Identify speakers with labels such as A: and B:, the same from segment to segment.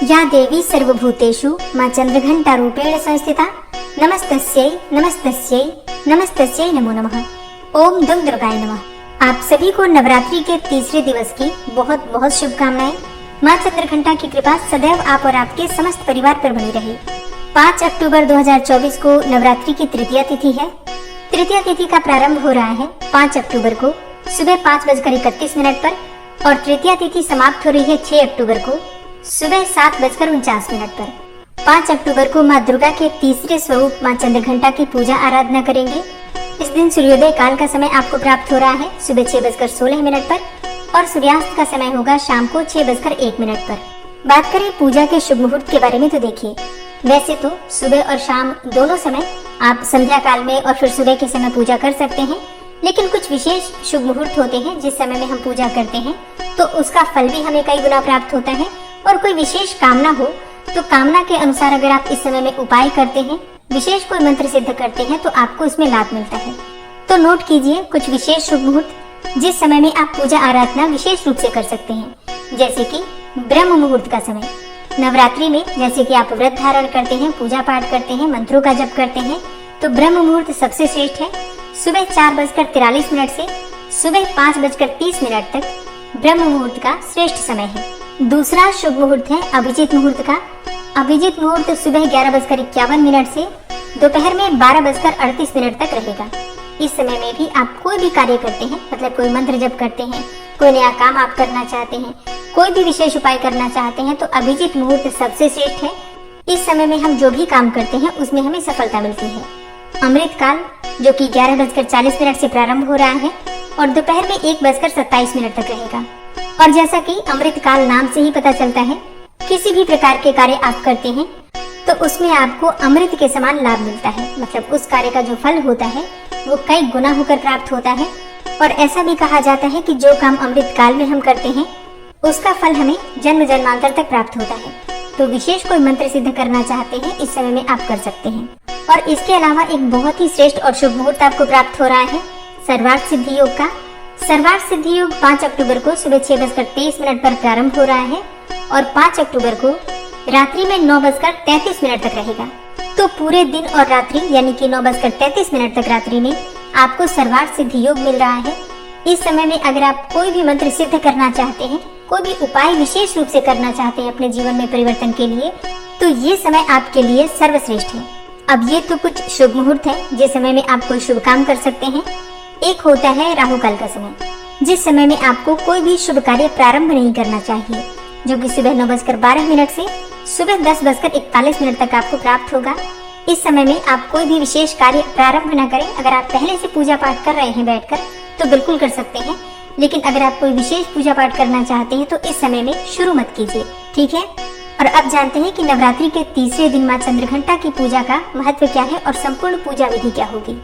A: या देवी सर्वभूतेषु मां चंद्रघंटा रूपेण संस्थिता नमस्तस्यै नमस्तस्यै नमस्तस्यै नमो नमः। ओम दुम दुर्गाय नमः। आप सभी को नवरात्रि के तीसरे दिवस की बहुत बहुत शुभकामनाएं। मां चंद्रघंटा की कृपा सदैव आप और आपके समस्त परिवार पर बनी रहे। 5 अक्टूबर 2024 को नवरात्रि की तृतीया तिथि है। तृतीया तिथि का प्रारंभ हो रहा है 5 अक्टूबर को सुबह 5:31 पर और तृतीया तिथि समाप्त हो रही है 6 अक्टूबर को सुबह 7:49 पर। 5 अक्टूबर को मां दुर्गा के तीसरे स्वरूप मां चंद्रघंटा की पूजा आराधना करेंगे। इस दिन सूर्योदय काल का समय आपको प्राप्त हो रहा है सुबह 6:16 पर और सूर्यास्त का समय होगा शाम को 6:01 पर। बात करें पूजा के शुभ मुहूर्त के बारे में तो देखिए, वैसे तो सुबह और शाम दोनों समय आप संध्या काल में और फिर सुबह के समय पूजा कर सकते हैं, लेकिन कुछ विशेष शुभ मुहूर्त होते हैं जिस समय में हम पूजा करते हैं तो उसका फल भी हमें कई गुना प्राप्त होता है। और कोई विशेष कामना हो तो कामना के अनुसार अगर आप इस समय में उपाय करते हैं, विशेष कोई मंत्र सिद्ध करते हैं तो आपको इसमें लाभ मिलता है। तो नोट कीजिए कुछ विशेष शुभ मुहूर्त जिस समय में आप पूजा आराधना विशेष रूप से कर सकते हैं, जैसे कि ब्रह्म मुहूर्त का समय। नवरात्रि में जैसे कि आप व्रत धारण करते हैं, पूजा पाठ करते हैं, मंत्रों का जप करते हैं, तो ब्रह्म मुहूर्त सबसे श्रेष्ठ है। सुबह 4:43 से सुबह 5:30 तक ब्रह्म मुहूर्त का श्रेष्ठ समय है। दूसरा शुभ मुहूर्त है अभिजीत मुहूर्त का। अभिजीत मुहूर्त सुबह 11:51 से दोपहर में 12:38 तक रहेगा। इस समय में भी आप कोई भी कार्य करते हैं, मतलब कोई मंत्र जप करते हैं, कोई नया काम आप करना चाहते हैं, कोई भी विशेष उपाय करना चाहते हैं तो अभिजीत मुहूर्त सबसे श्रेष्ठ है। इस समय में हम जो भी काम करते हैं उसमें हमें सफलता मिलती है। अमृत काल जो कि 11:40 से प्रारंभ हो रहा है और दोपहर में 1:27 तक रहेगा। और जैसा कि अमृत काल नाम से ही पता चलता है, किसी भी प्रकार के कार्य आप करते हैं तो उसमें आपको अमृत के समान लाभ मिलता है, मतलब उस कार्य का जो फल होता है वो कई गुना होकर प्राप्त होता है। और ऐसा भी कहा जाता है कि जो काम अमृत काल में हम करते हैं उसका फल हमें जन्म जन्मांतर तक प्राप्त होता है। तो विशेष कोई मंत्र सिद्ध करना चाहते हैं इस समय में आप कर सकते हैं। और इसके अलावा एक बहुत ही श्रेष्ठ और शुभ मुहूर्त आपको प्राप्त हो रहा है सर्वार्थ सिद्धि योग का। सर्वार्थ सिद्धि योग 5 अक्टूबर को सुबह 6:23 पर प्रारंभ हो रहा है और 5 अक्टूबर को रात्रि में 9:33 तक रहेगा। तो पूरे दिन और रात्रि यानी कि 9:33 तक रात्रि में आपको सर्वार्थ सिद्धि योग मिल रहा है। इस समय में अगर आप कोई भी मंत्र सिद्ध करना चाहते हैं, कोई भी उपाय विशेष रूप से करना चाहते हैं अपने जीवन में परिवर्तन के लिए, तो ये समय आपके लिए सर्वश्रेष्ठ है। अब ये तो कुछ शुभ मुहूर्त है जिस समय में आप कोई शुभ काम कर सकते हैं। एक होता है राहु काल का समय, जिस समय में आपको कोई भी शुभ कार्य प्रारंभ नहीं करना चाहिए, जो कि सुबह 9:12 से सुबह 10:41 तक आपको प्राप्त होगा। इस समय में आप कोई भी विशेष कार्य प्रारंभ न करें। अगर आप पहले से पूजा पाठ कर रहे हैं बैठकर तो बिल्कुल कर सकते हैं, लेकिन अगर आप कोई विशेष पूजा पाठ करना चाहते हैं तो इस समय में शुरू मत कीजिए, ठीक है। और अब जानते हैं कि नवरात्रि के तीसरे दिन मां चंद्रघंटा की पूजा का महत्व क्या है और संपूर्ण पूजा विधि क्या होगी।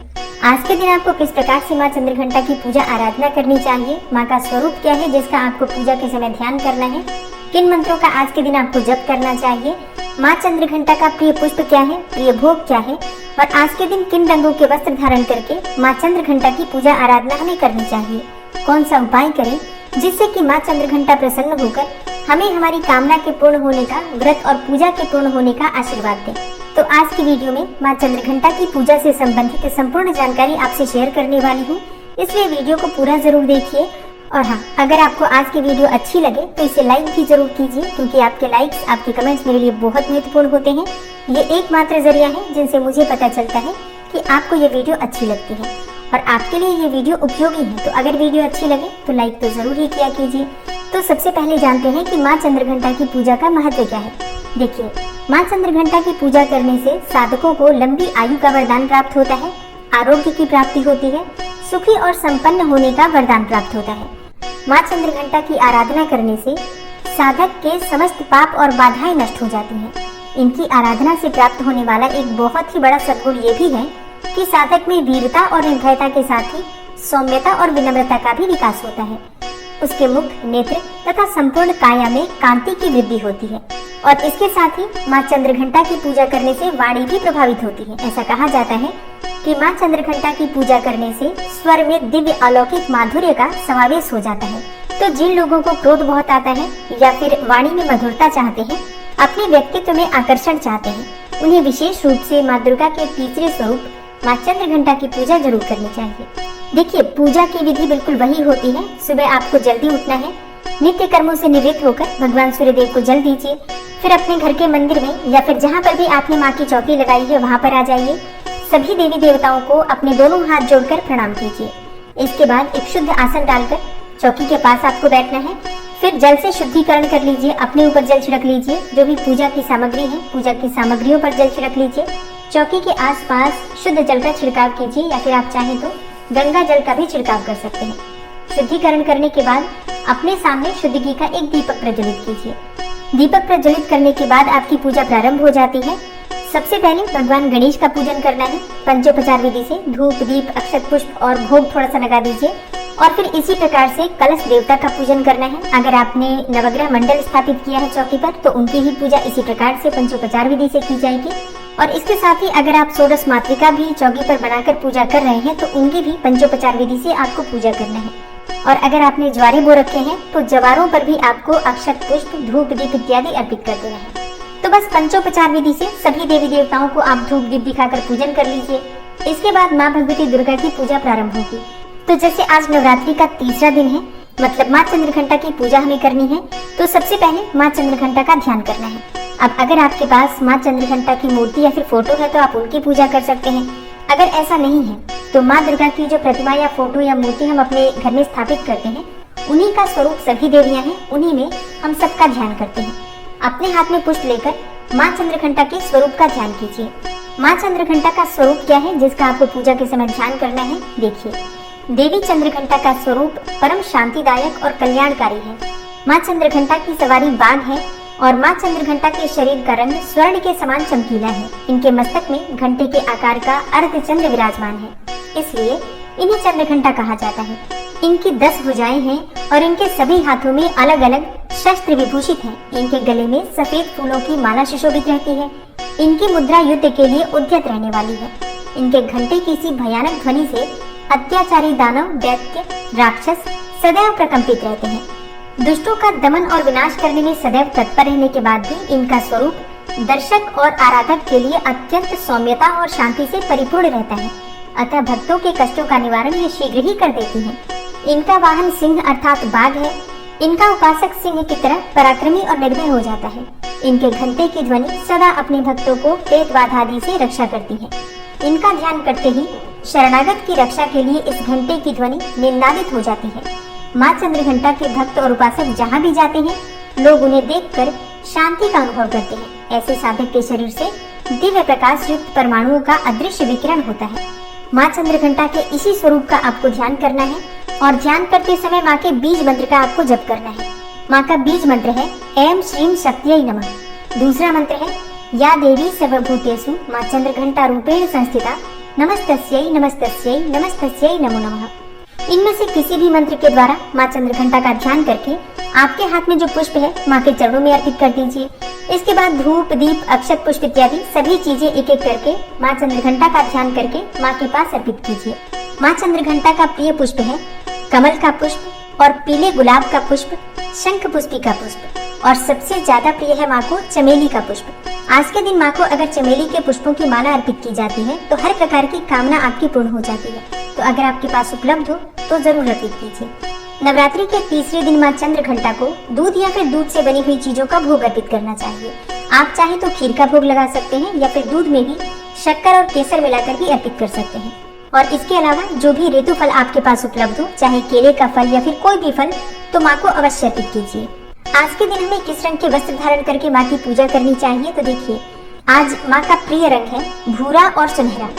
A: आज के दिन आपको किस प्रकार से मां चंद्रघंटा की पूजा आराधना करनी चाहिए, मां का स्वरूप क्या है जिसका आपको पूजा के समय ध्यान करना है, किन मंत्रों का आज के दिन आपको जप करना चाहिए, मां चंद्रघंटा का प्रिय पुष्प क्या है, प्रिय भोग क्या है और आज के दिन किन रंगों के वस्त्र धारण करके मां चंद्रघंटा की पूजा आराधना हमें करनी चाहिए, कौन सा उपाय करें जिससे कि मां चंद्रघंटा प्रसन्न होकर हमें हमारी कामना के पूर्ण होने का, व्रत और पूजा के पूर्ण होने का आशीर्वाद दें। तो आज की वीडियो में मां चंद्रघंटा की पूजा से संबंधित संपूर्ण जानकारी आपसे शेयर करने वाली हूँ, इसलिए वीडियो को पूरा जरूर देखिए। और हाँ, अगर आपको आज की वीडियो अच्छी लगे तो इसे लाइक भी जरूर कीजिए, क्योंकि आपके लाइक्स, आपके कमेंट्स मेरे लिए बहुत महत्वपूर्ण होते हैं। ये एकमात्र जरिया है जिनसे मुझे पता चलता है कि आपको ये वीडियो अच्छी लगती है और आपके लिए ये वीडियो उपयोगी है। तो अगर वीडियो अच्छी लगे तो लाइक तो जरूर ही किया कीजिए। तो सबसे पहले जानते हैं कि मां चंद्रघंटा की पूजा का महत्व क्या है। देखिए, मां चंद्रघंटा की पूजा करने से साधकों को लंबी आयु का वरदान प्राप्त होता है, आरोग्य की प्राप्ति होती है, सुखी और संपन्न होने का वरदान प्राप्त होता है। मां चंद्रघंटा की आराधना करने से साधक के समस्त पाप और बाधाएं नष्ट हो जाती हैं। इनकी आराधना से प्राप्त होने वाला एक बहुत ही बड़ा सद्गुण ये भी है कि साधक में वीरता और निर्भयता के साथ ही सौम्यता और विनम्रता का भी विकास होता है। उसके मुख, नेत्र तथा संपूर्ण काया में कांति की वृद्धि होती है और इसके साथ ही मां चंद्रघंटा की पूजा करने से वाणी भी प्रभावित होती है। ऐसा कहा जाता है कि मां चंद्रघंटा की पूजा करने से स्वर में दिव्य अलौकिक माधुर्य का समावेश हो जाता है। तो जिन लोगों को क्रोध बहुत आता है या फिर वाणी में मधुरता चाहते हैं अपने व्यक्तित्व में आकर्षण चाहते हैं, उन्हें विशेष रूप से माँ दुर्गा के तीसरे स्वरूप माँ चंद्रघंटा की पूजा जरूर करनी चाहिए। देखिए, पूजा की विधि बिल्कुल वही होती है। सुबह आपको जल्दी उठना है, नित्य कर्मों से निवृत्त होकर भगवान सूर्यदेव को जल दीजिए। फिर अपने घर के मंदिर में या फिर जहाँ पर भी आपने माँ की चौकी लगाई है वहाँ पर आ जाइए। सभी देवी देवताओं को अपने दोनों हाथ जोड़कर प्रणाम कीजिए। इसके बाद एक शुद्ध आसन डालकर चौकी के पास आपको बैठना है। फिर जल से शुद्धिकरण कर लीजिए, अपने ऊपर जल छिड़क लीजिए। जो भी पूजा की सामग्री है, पूजा की सामग्रियों पर जल छिड़क लीजिए। चौकी के आसपास शुद्ध जल का छिड़काव कीजिए या फिर आप चाहें तो गंगा जल का भी छिड़काव कर सकते हैं। शुद्धिकरण करने के बाद अपने सामने शुद्ध घी का एक दीपक प्रज्वलित कीजिए। दीपक प्रज्वलित करने के बाद आपकी पूजा प्रारंभ हो जाती है। सबसे पहले भगवान गणेश का पूजन करना है। पंचोपचार विधि से धूप, दीप, अक्षत पुष्प और भोग थोड़ा सा लगा दीजिए और फिर इसी प्रकार से कलश देवता का पूजन करना है। अगर आपने नवग्रह मंडल स्थापित किया है चौकी पर तो उनकी ही पूजा इसी प्रकार से पंचोपचार विधि से की जाएगी। और इसके साथ ही अगर आप षोडश मातृका भी चौकी पर बनाकर पूजा कर रहे हैं तो उनकी भी पंचोपचार विधि से आपको पूजा करना है। और अगर आपने ज्वारे बो रखे हैं तो जवारों पर भी आपको अक्षत पुष्प, धूप, दीप इत्यादि अर्पित कर देना है। तो बस पंचोपचार विधि से सभी देवी देवताओं को आप धूप दीप दिखाकर पूजन कर लीजिए। इसके बाद माँ भगवती दुर्गा की पूजा प्रारंभ होगी। तो जैसे आज नवरात्रि का तीसरा दिन है, मतलब माँ चंद्रघंटा की पूजा हमें करनी है, तो सबसे पहले माँ चंद्रघंटा का ध्यान करना है। अब अगर आपके पास माँ चंद्रघंटा की मूर्ति या फिर फोटो है तो आप उनकी पूजा कर सकते हैं। अगर ऐसा नहीं है तो माँ दुर्गा की जो प्रतिमा या फोटो या मूर्ति हम अपने घर में स्थापित करते हैं, उन्हीं का स्वरूप सभी देवियां हैं, उन्हीं में हम सबका ध्यान करते हैं। अपने हाथ में पुष्प लेकर माँ चंद्रघंटा के स्वरूप का ध्यान कीजिए। माँ चंद्रघंटा का स्वरूप क्या है जिसका आपको पूजा के समय ध्यान करना है? देखिए, देवी चंद्रघंटा का स्वरूप परम शांतिदायक और कल्याणकारी है। माँ चंद्रघंटा की सवारी बाघ है और माँ चंद्रघंटा के शरीर का रंग स्वर्ण के समान चमकीला है। इनके मस्तक में घंटे के आकार का अर्धचंद्र विराजमान है, इसलिए इन्हें चंद्रघंटा कहा जाता है। इनकी 10 भुजाएं हैं और इनके सभी हाथों में अलग अलग शस्त्र विभूषित हैं। इनके गले में सफेद फूलों की माला सुशोभित रहती है। इनकी मुद्रा युद्ध के लिए उद्यत रहने वाली है। इनके घंटे की सी भयानक ध्वनि से अत्याचारी दानव, दैत्य, राक्षस सदैव प्रकंपित रहते हैं। दुष्टों का दमन और विनाश करने में सदैव तत्पर रहने के बाद भी इनका स्वरूप दर्शक और आराधक के लिए अत्यंत सौम्यता और शांति से परिपूर्ण रहता है। अतः भक्तों के कष्टों का निवारण ये शीघ्र ही कर देती हैं। इनका वाहन सिंह अर्थात बाघ है। इनका उपासक सिंह की तरह पराक्रमी और निर्भय हो जाता है। इनके घंटे की ध्वनि सदा अपने भक्तों को प्रेत बाधा आदि से रक्षा करती है। इनका ध्यान करते ही शरणागत की रक्षा के लिए इस घंटे की ध्वनि निनादित हो जाती है। माँ चंद्रघंटा के भक्त और उपासक जहाँ भी जाते हैं, लोग उन्हें देखकर शांति का अनुभव करते हैं। ऐसे साधक के शरीर से दिव्य प्रकाश युक्त परमाणुओं का अदृश्य विकिरण होता है। माँ चंद्रघंटा के इसी स्वरूप का आपको ध्यान करना है और ध्यान करते समय माँ के बीज मंत्र का आपको जप करना है। माँ का बीज मंत्र है ऐं श्रीं शक्त्यै नमः। दूसरा मंत्र है या देवी सर्वभूतेषु माँ चंद्रघंटा रूपेण संस्थिता नमस्तस्यै नमस्तस्यै नमस्तस्यै नमो नमः। इनमें से किसी भी मंत्र के द्वारा माँ चंद्रघंटा का ध्यान करके आपके हाथ में जो पुष्प है माँ के चरणों में अर्पित कर दीजिए। इसके बाद धूप, दीप, अक्षत पुष्प इत्यादि सभी चीजें एक एक करके माँ चंद्रघंटा का ध्यान करके माँ के पास अर्पित कीजिए। माँ चंद्रघंटा का प्रिय पुष्प है कमल का पुष्प और पीले गुलाब का पुष्प, शंख पुष्पी का पुष्प और सबसे ज्यादा प्रिय है माँ को चमेली का पुष्प। आज के दिन माँ को अगर चमेली के पुष्पों की माला अर्पित की जाती है तो हर प्रकार की कामना आपकी पूर्ण हो जाती है। तो अगर आपके पास उपलब्ध हो तो जरूर अर्पित कीजिए। नवरात्रि के तीसरे दिन माँ चंद्रघंटा को दूध या फिर दूध से बनी हुई चीजों का भोग अर्पित करना चाहिए। आप चाहे तो खीर का भोग लगा सकते हैं या फिर दूध में भी शक्कर और केसर मिलाकर भी अर्पित कर सकते हैं। और इसके अलावा जो भी ऋतु फल आपके पास उपलब्ध हो, चाहे केले का फल या फिर कोई भी फल, तो माँ को अवश्य अर्पित कीजिए। आज के दिन हमें किस रंग के वस्त्र धारण करके माँ की पूजा करनी चाहिए? तो देखिए, आज माँ का प्रिय रंग है भूरा और सुनहरा।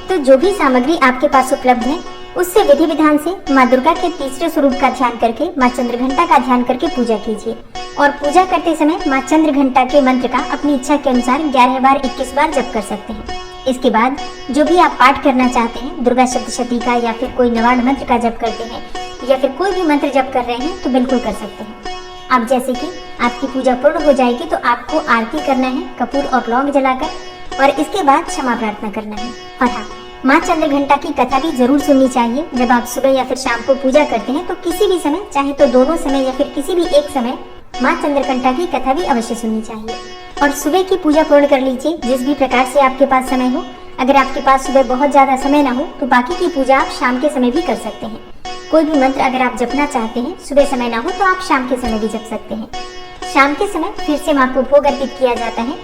A: तो जो भी सामग्री आपके पास उपलब्ध है उससे विधि विधान से माँ दुर्गा के तीसरे स्वरूप का ध्यान करके माँ चंद्रघंटा का ध्यान करके पूजा कीजिए। और पूजा करते समय माँ चंद्रघंटा के मंत्र का अपनी इच्छा के अनुसार 11 बार 21 बार जप कर सकते हैं। इसके बाद जो भी आप पाठ करना चाहते हैं, दुर्गा सप्तशती का या फिर कोई नवाड मंत्र का जप करते हैं या फिर कोई भी मंत्र जप कर रहे हैं तो बिल्कुल कर सकते हैं। अब जैसे कि आपकी पूजा पूर्ण हो जाएगी तो आपको आरती करना है कपूर और लौंग जलाकर और इसके बाद क्षमा प्रार्थना करना है। और हाँ, माँ चंद्रघंटा की कथा भी जरूर सुननी चाहिए। जब आप सुबह या फिर शाम को पूजा करते हैं तो किसी भी समय, चाहे तो दोनों समय या फिर किसी भी एक समय, माँ चंद्रघंटा की कथा भी अवश्य सुननी चाहिए। और सुबह की पूजा पूर्ण कर लीजिए जिस भी प्रकार से आपके पास समय हो। अगर आपके पास सुबह बहुत ज्यादा समय ना हो तो बाकी की पूजा आप शाम के समय भी कर सकते हैं। कोई भी मंत्र अगर आप जपना चाहते हैं, सुबह समय ना हो तो आप शाम के समय भी जप सकते हैं। शाम के समय फिर से माँ को भोग अर्पित किया जाता है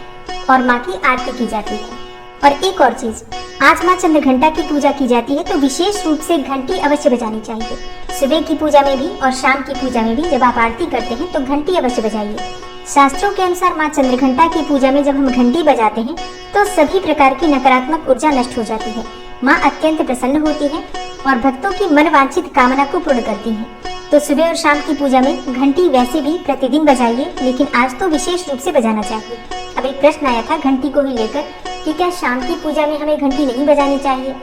A: और माँ की आरती की जाती है। और एक और चीज, आज माँ चंद्रघंटा की पूजा की जाती है तो विशेष रूप से घंटी अवश्य बजानी चाहिए। सुबह की पूजा में भी और शाम की पूजा में भी जब आप आरती करते हैं तो घंटी अवश्य बजाइए। शास्त्रों के अनुसार माँ चंद्रघंटा की पूजा में जब हम घंटी बजाते हैं तो सभी प्रकार की नकारात्मक ऊर्जा नष्ट हो जाती है। माँ अत्यंत प्रसन्न होती है और भक्तों की मन वांछित कामना को पूर्ण करती है। तो सुबह और शाम की पूजा में घंटी वैसे भी प्रतिदिन बजाइए, लेकिन आज तो विशेष रूप से बजाना चाहिए। अब एक प्रश्न आया था घंटी को ही लेकर कि क्या शाम की पूजा में हमें घंटी नहीं बजानी चाहिए?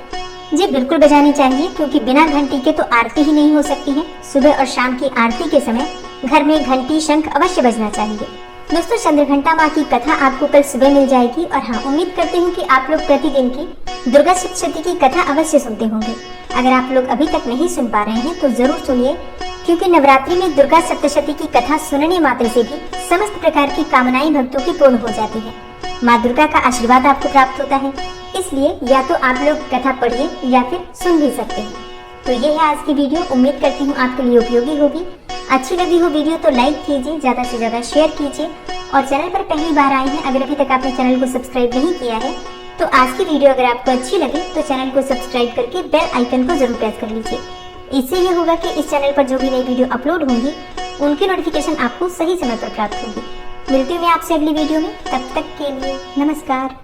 A: जी बिल्कुल बजानी चाहिए, क्योंकि बिना घंटी के तो आरती ही नहीं हो सकती है। सुबह और शाम की आरती के समय घर में घंटी शंख अवश्य बजना चाहिए। दोस्तों, चंद्रघंटा माँ की कथा आपको कल सुबह मिल जाएगी। और हाँ, उम्मीद करती हूँ कि आप लोग प्रतिदिन की दुर्गा सप्तशती की कथा अवश्य सुनते होंगे। अगर आप लोग अभी तक नहीं सुन पा रहे हैं तो जरूर सुनिए, क्योंकि नवरात्रि में दुर्गा सप्तशती की कथा सुनने मात्र से भी समस्त प्रकार की कामनाएं भक्तों की पूर्ण हो जाती है। माँ दुर्गा का आशीर्वाद आपको प्राप्त होता है। इसलिए या तो आप लोग कथा पढ़िए या फिर सुन भी सकते हैं। तो ये है आज की वीडियो। उम्मीद करती हूँ आपके लिए उपयोगी होगी। अच्छी लगी हो वीडियो तो लाइक कीजिए, ज्यादा से ज्यादा शेयर कीजिए। और चैनल पर पहली बार आए हैं, अगर अभी तक आपने चैनल को सब्सक्राइब नहीं किया है तो आज की वीडियो अगर आपको अच्छी लगे तो चैनल को सब्सक्राइब करके बेल आइकन को जरूर प्रेस कर लीजिए। इससे ये होगा कि इस चैनल पर जो भी नई वीडियो अपलोड होंगी उनकी नोटिफिकेशन आपको सही समय पर प्राप्त होगी। मिलती हूँ मैं आपसे अगली वीडियो में, तब तक के लिए नमस्कार।